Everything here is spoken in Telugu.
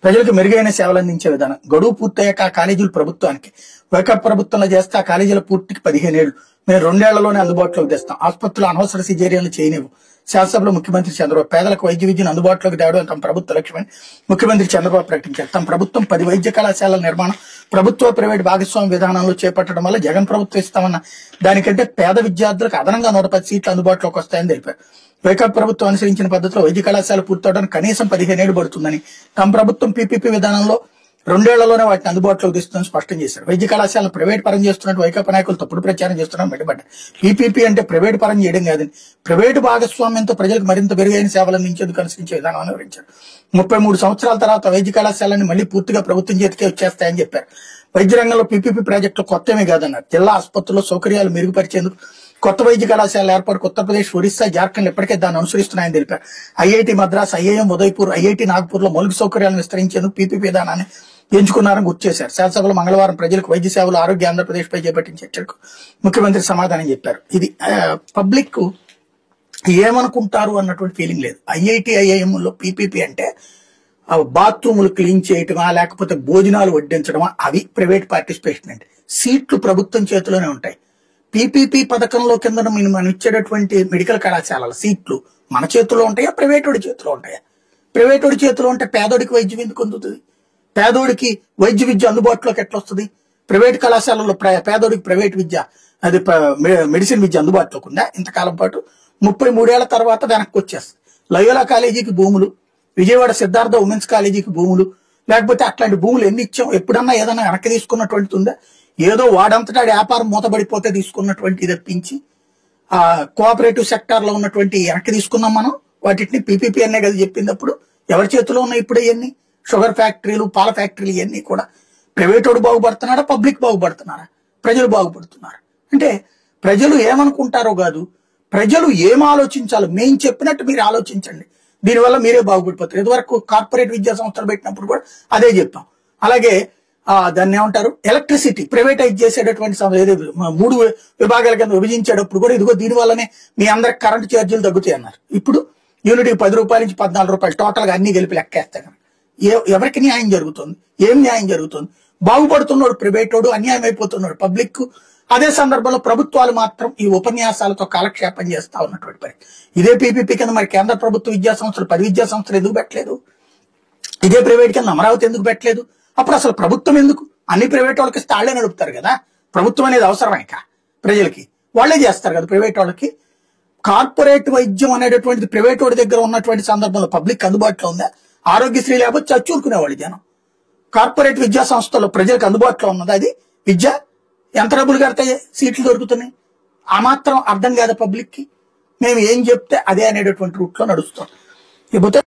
ప్రజలకు మెరుగైన సేవలు అందించే విధానం. గడువు పూర్తయ్యాక ఆ కాలేజీలు ప్రభుత్వానికి. వైకాపా ప్రభుత్వంలో చేస్తే ఆ కాలేజీల పూర్తికి 15 ఏళ్లు. మేము 2 ఏళ్లలోనే అందుబాటులోకి తెస్తాం. ఆసుపత్రులు అనవసర సిజేరియన్లు చేయనివ్వు. శాసనసభలో ముఖ్యమంత్రి చంద్రబాబు. పేదలకు వైద్య విద్యను అందుబాటులోకి తేవడం తమ ప్రభుత్వ లక్ష్యమని ముఖ్యమంత్రి చంద్రబాబు ప్రకటించారు. తమ ప్రభుత్వం 10 వైద్య కళాశాలల నిర్మాణం ప్రభుత్వ ప్రైవేట్ భాగస్వామ్య విధానంలో చేపట్టడం వల్ల జగన్ ప్రభుత్వం ఇస్తామన్న దానికంటే పేద విద్యార్థులకు అదనంగా 110 సీట్లు అందుబాటులోకి వస్తాయని తెలిపారు. వైకాపా ప్రభుత్వం అనుసరించిన పద్ధతిలో వైద్య కళాశాల పూర్తవడానికి కనీసం 15 ఏళ్లు పడుతుందని, తమ ప్రభుత్వం పీపీపీ విధానంలో 2 ఏళ్లలోనే వాటిని అందుబాటులోకి తెస్తుందని స్పష్టం చేశారు. వైద్య కళాశాలను ప్రైవేట్ పరం చేస్తున్నట్టు వైకాపా నాయకులు తప్పుడు ప్రచారం చేస్తున్నారని మండిపడ్డారు. పీపీపీ అంటే ప్రైవేట్ పరం చేయడం కాదని, ప్రైవేటు భాగస్వామ్యంతో ప్రజలకు మరింత మెరుగైన సేవలు అందించేందుకు అనుసరించే విధానం వివరించారు. 33 సంవత్సరాల తర్వాత వైద్య కళాశాలని మళ్లీ పూర్తిగా ప్రభుత్వం చేతికే వచ్చేస్తాయని చెప్పారు. వైద్య రంగంలో పీపీపీ ప్రాజెక్టులు కొత్తమే కాదన్నారు. జిల్లా ఆసుపత్రుల్లో సౌకర్యాలు మెరుగుపరిచేందుకు కొత్త వైద్య కళాశాల ఏర్పాటుకు ఉత్తరప్రదేశ్, ఒరిస్సా, జార్ఖండ్ ఇప్పటికే దాన్ని అనుసరిస్తున్నాయని తెలిపారు. IIT Madras, IIM Udaipur, IIT Nagpur లో మౌలిక సౌకర్యాలను విస్తరించేందుకు పీపీపీ విధానాన్ని ఎంచుకున్నారని గుర్తు చేశారు. శాసనసభలో మంగళవారం ప్రజలకు వైద్య సేవలు ఆరోగ్య ఆంధ్రప్రదేశ్ పై చేపట్టిన చర్చకు ముఖ్యమంత్రి సమాధానం చెప్పారు. ఇది పబ్లిక్ ఏమనుకుంటారు అన్నటువంటి ఫీలింగ్ లేదు. ఐఐటి, ఐఐఎం లో పీపీపీ అంటే బాత్రూములు క్లీన్ చేయటమా లేకపోతే భోజనాలు వడ్డించడమా, అవి ప్రైవేట్ పార్టిసిపేషన్ అంటే. సీట్లు ప్రభుత్వం చేతిలోనే ఉంటాయి. పీపీపీ పథకంలో కింద మనం ఇచ్చేటటువంటి మెడికల్ కళాశాలల సీట్లు మన చేతిలో ఉంటాయా, ప్రైవేటోడి చేతిలో ఉంటాయా? ప్రైవేటోడి చేతిలో ఉంటే పేదోడికి వైద్యం ఎందుకు అందుతుంది? పేదోడికి వైద్య విద్య అందుబాటులోకి ఎట్లా వస్తుంది? ప్రైవేట్ కళాశాలలో పేదోడికి ప్రైవేట్ విద్య, అది మెడిసిన్ విద్య అందుబాటులోకి ఉందా? ఇంతకాలం పాటు 33 ఏళ్ల తర్వాత వెనక్కి వచ్చేస్తుంది. లయోలా కాలేజీకి భూములు, విజయవాడ సిద్ధార్థ ఉమెన్స్ కాలేజీకి భూములు, లేకపోతే అట్లాంటి భూములు ఎన్ని ఇచ్చాం? ఎప్పుడన్నా ఏదైనా వెనక్కి తీసుకున్నటువంటిది ఉందా? ఏదో వాడంతటా వ్యాపారం మూతబడిపోతే తీసుకున్నటువంటి తప్పించి ఆ కోఆపరేటివ్ సెక్టార్ లో ఉన్నటువంటి వెనక్కి తీసుకున్నాం మనం. వాటిని పీపీపీ అనే కదా చెప్పినప్పుడు. ఎవరి చేతిలో ఉన్నాయి ఇప్పుడు ఇవన్నీ? షుగర్ ఫ్యాక్టరీలు, పాల ఫ్యాక్టరీలు ఇవన్నీ కూడా ప్రైవేటోడు బాగుపడుతున్నాడా, పబ్లిక్ బాగుపడుతున్నారా? ప్రజలు బాగుపడుతున్నారు. అంటే ప్రజలు ఏమనుకుంటారో కాదు, ప్రజలు ఏం ఆలోచించాలో మేము చెప్పినట్టు మీరు ఆలోచించండి. దీనివల్ల మీరే బాగుపడిపోతారు. ఇదివరకు కార్పొరేట్ విద్యా సంస్థలు పెట్టినప్పుడు కూడా అదే చెప్పాం. అలాగే దాన్ని ఏమంటారు, ఎలక్ట్రిసిటీ ప్రైవేటైజ్ చేసేటటువంటి 3 విభాగాల కింద విభజించేటప్పుడు కూడా ఇదిగో దీనివల్లనే మీ అందరికి కరెంటు ఛార్జీలు తగ్గుతాయి అన్నారు. ఇప్పుడు యూనిట్కి 10 రూపాయల నుంచి 14 రూపాయలు టోటల్ గా అన్ని కలిపి లెక్కేస్తాయి. ఎవరికి న్యాయం జరుగుతుంది? ఏం న్యాయం జరుగుతుంది? బాగుపడుతున్నాడు ప్రైవేటోడు, అన్యాయం అయిపోతున్నాడు పబ్లిక్. అదే సందర్భంలో ప్రభుత్వాలు మాత్రం ఈ ఉపన్యాసాలతో కాలక్షేపం చేస్తా ఉన్నటువంటి పని. ఇదే పీపీపీ కింద మరి కేంద్ర ప్రభుత్వ విద్యా సంస్థలు 10 విద్యా సంస్థలు ఎందుకు పెట్టలేదు? ఇదే ప్రైవేట్ కింద అమరావతి ఎందుకు పెట్టలేదు? అప్పుడు అసలు ప్రభుత్వం ఎందుకు? అన్ని ప్రైవేట్ వాళ్ళకి తాళ్లే నడుపుతారు కదా. ప్రభుత్వం అనేది అవసరమే ప్రజలకి, వాళ్లే చేస్తారు కదా ప్రైవేట్ వాళ్ళకి. కార్పొరేట్ వైద్యం అనేటటువంటిది ప్రైవేట్ వాడి దగ్గర ఉన్నటువంటి సందర్భంలో పబ్లిక్ అందుబాటులో ఉందా? ఆరోగ్యశ్రీ లేకపోతే చచ్చూరుకునేవాళ్ళు జనం. కార్పొరేట్ విద్యా సంస్థల్లో ప్రజలకు అందుబాటులో ఉన్నది అది విద్య. ఎంత డబ్బులు కడితే సీట్లు దొరుకుతున్నాయి? ఆ మాత్రం అర్థం కాదు పబ్లిక్ కి. మేము ఏం చెప్తే అదే అనేటటువంటి రూట్ లో నడుస్తాం. ఇకపోతే